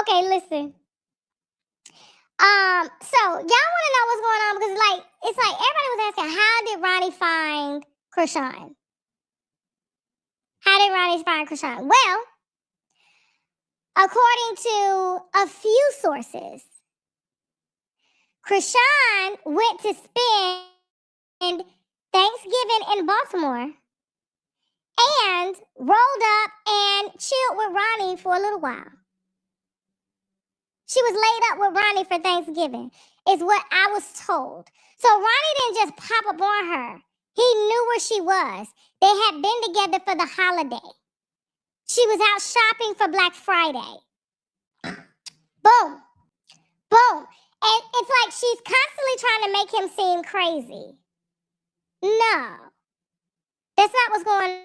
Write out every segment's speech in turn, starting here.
Okay, listen. So y'all want to know what's going on because it's like everybody was asking, how did Ronny find Chrisean? How did Ronny find Chrisean? Well, according to a few sources, Chrisean went to spend Thanksgiving in Baltimore and rolled up and chilled with Ronny for a little while. She was laid up with Ronny for Thanksgiving, is what I was told. So Ronny didn't just pop up on her. He knew where she was. They had been together for the holiday. She was out shopping for Black Friday. Boom. Boom. And it's like she's constantly trying to make him seem crazy. No. That's not what's going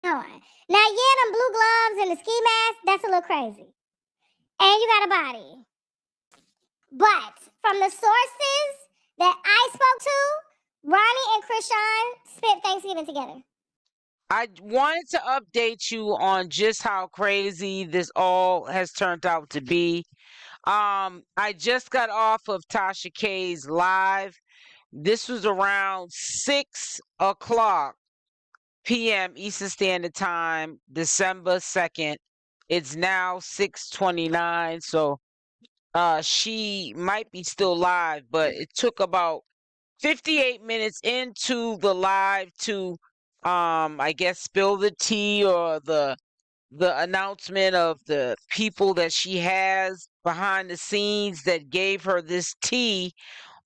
on. Now, yeah, them blue gloves and the ski mask, that's a little crazy. And you got a body. But from the sources that I spoke to, Ronny and Chrisean spent Thanksgiving together. I wanted to update you on just how crazy this all has turned out to be. I just got off of Tasha K's live. This was around 6:00 p.m. Eastern Standard Time, December 2nd. It's now 6:29, so she might be still live, but it took about 58 minutes into the live to I guess spill the tea or the announcement of the people that she has behind the scenes that gave her this tea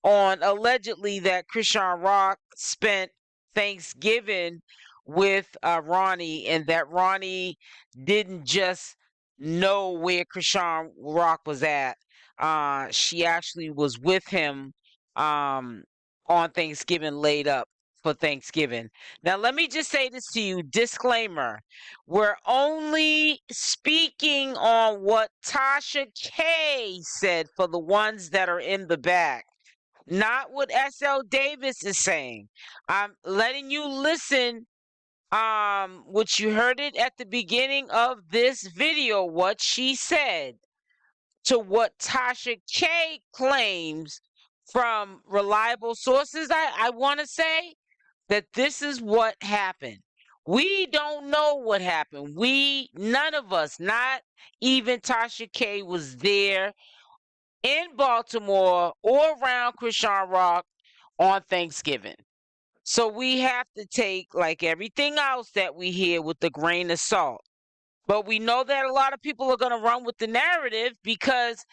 on allegedly that Chriseanrock spent Thanksgiving with Ronny, and that Ronny didn't just know where Chriseanrock was at. She actually was with him on Thanksgiving, laid up for Thanksgiving. Now, let me just say this to you, disclaimer. We're only speaking on what Tasha K said for the ones that are in the back, not what SL Davis is saying. I'm letting you listen, which you heard it at the beginning of this video, what she said to what Tasha K claims from reliable sources. I want to say that this is what happened. We don't know what happened. None of us, not even Tasha K, was there in Baltimore or around Chriseanrock on Thanksgiving. So we have to take, like everything else that we hear, with a grain of salt. But we know that a lot of people are going to run with the narrative because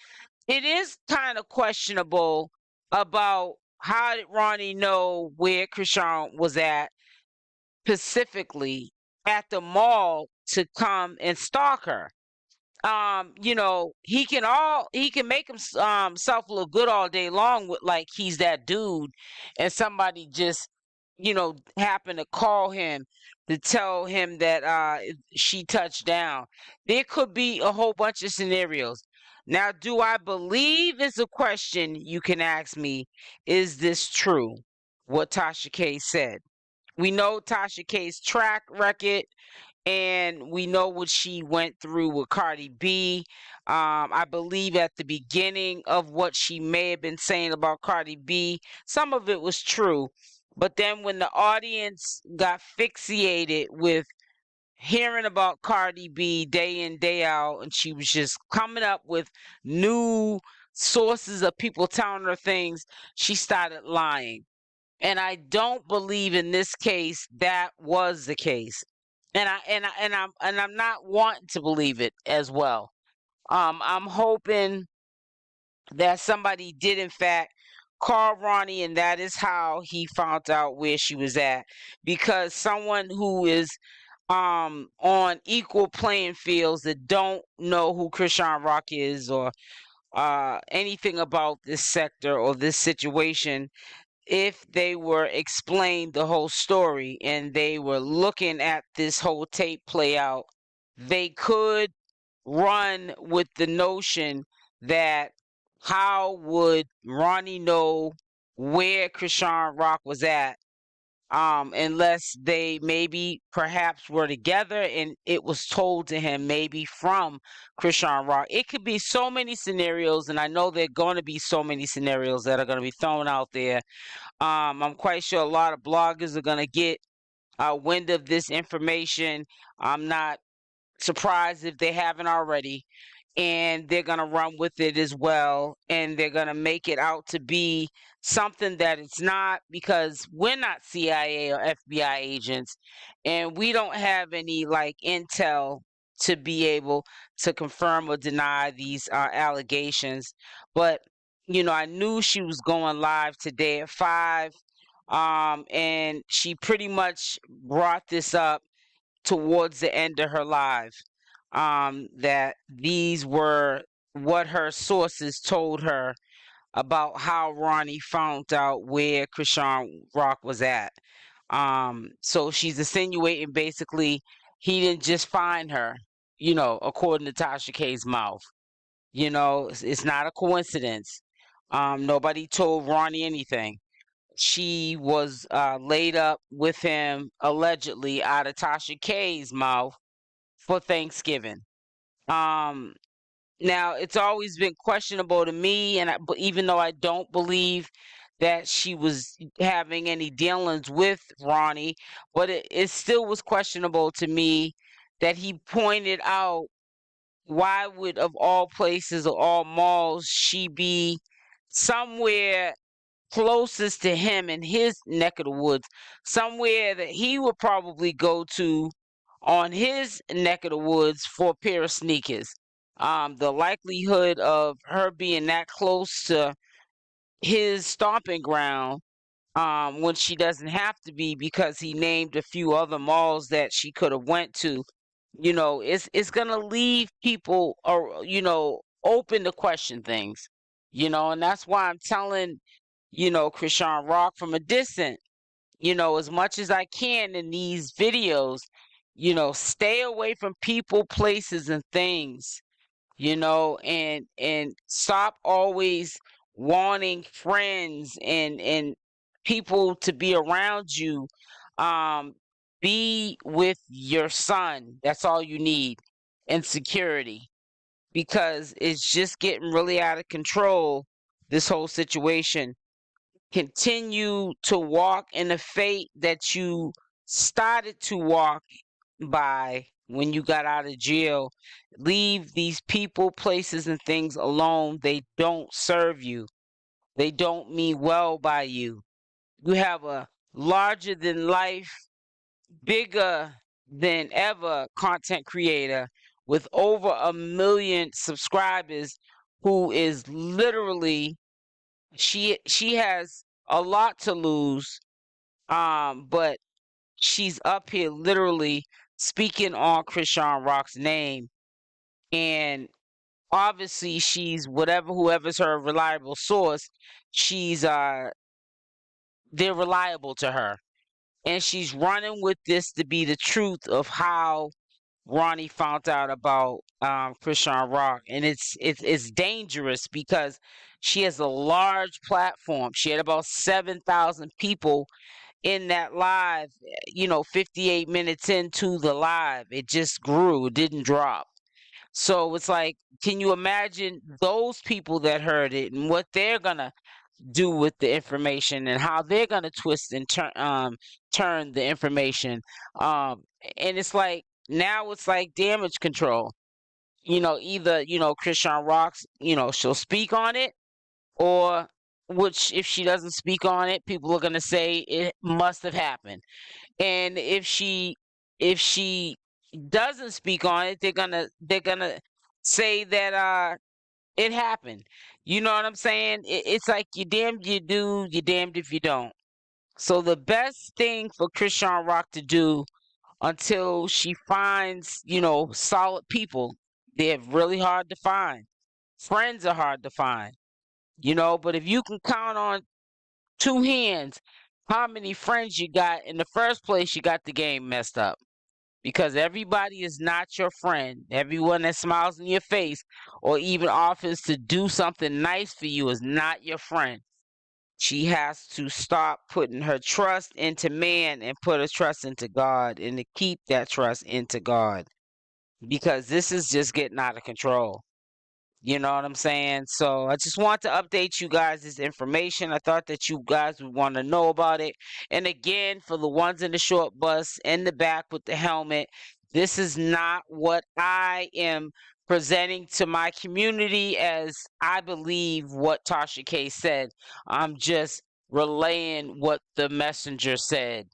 it is kind of questionable about how did Ronny know where Chrisean was at, specifically at the mall, to come and stalk her. He can make himself look good all day long with like he's that dude, and somebody just happened to call him to tell him that she touched down. There could be a whole bunch of scenarios. Now, do I believe, is a question you can ask me, is this true, what Tasha K said? We know Tasha K's track record, and we know what she went through with Cardi B. I believe at the beginning of what she may have been saying about Cardi B, some of it was true. But then when the audience got fixated with hearing about Cardi B day in, day out, and she was just coming up with new sources of people telling her things, she started lying. And I don't believe in this case that was the case. And I'm not wanting to believe it as well. I'm hoping that somebody did in fact call Ronny, and that is how he found out where she was at. Because someone who is on equal playing fields, that don't know who Chriseanrock is or anything about this sector or this situation, if they were explained the whole story and they were looking at this whole tape play out, they could run with the notion that how would Ronny know where Chriseanrock was at unless they maybe perhaps were together and it was told to him maybe from Chriseanrock. It could be so many scenarios, and I know there are going to be so many scenarios that are going to be thrown out there. I'm quite sure a lot of bloggers are going to get wind of this information. I'm not surprised if they haven't already, and they're going to run with it as well, and they're going to make it out to be something that it's not, because we're not CIA or FBI agents, and we don't have any like intel to be able to confirm or deny these allegations. But I knew she was going live today at 5, and she pretty much brought this up towards the end of her live, that these were what her sources told her about how Ronny found out where Chriseanrock was at. So she's insinuating basically he didn't just find her, according to Tasha K's mouth. It's not a coincidence. Nobody told Ronny anything. She was laid up with him allegedly out of Tasha K's mouth for Thanksgiving. Now it's always been questionable to me, and even though I don't believe that she was having any dealings with Ronny, but it still was questionable to me that he pointed out, why would, of all places or all malls, she be somewhere closest to him in his neck of the woods, somewhere that he would probably go to on his neck of the woods for a pair of sneakers. The likelihood of her being that close to his stomping ground, when she doesn't have to be, because he named a few other malls that she could have went to, it's gonna leave people, or open to question things, and that's why I'm telling Chriseanrock from a distance, as much as I can in these videos, stay away from people, places, and things, and stop always wanting friends and people to be around you. Be with your son. That's all you need. And security. Because it's just getting really out of control, this whole situation. Continue to walk in the fate that you started to walk by when you got out of jail. Leave these people, places, and things alone. They don't serve you. They don't mean well by you. You have a larger than life, bigger than ever content creator with over 1 million subscribers, who is literally, she has a lot to lose, but she's up here literally speaking on Chriseanrock's name, and obviously she's whoever's her reliable source, she's they're reliable to her, and she's running with this to be the truth of how Ronny found out about Chriseanrock. And it's dangerous, because she has a large platform. She had about 7,000 people in that live, 58 minutes into the live. It just grew, it didn't drop. So it's like, can you imagine those people that heard it and what they're gonna do with the information, and how they're gonna twist and turn the information? And it's like, now it's like damage control. Either Chriseanrock's, she'll speak on it, or, which, if she doesn't speak on it, people are gonna say it must have happened. And if she doesn't speak on it, they're gonna say that it happened. You know what I'm saying? It's like, you damned you do, you damned if you don't. So the best thing for Chriseanrock to do, until she finds, solid people, they're really hard to find. Friends are hard to find, but if you can count on 2 hands how many friends you got, in the first place, you got the game messed up. Because everybody is not your friend. Everyone that smiles in your face or even offers to do something nice for you is not your friend. She has to stop putting her trust into man and put her trust into God, and to keep that trust into God, because this is just getting out of control. You know what I'm saying? So I just want to update you guys this information. I thought that you guys would want to know about it. And again, for the ones in the short bus in the back with the helmet, this is not what I am presenting to my community as I believe what Tasha K said. I'm just relaying what the messenger said.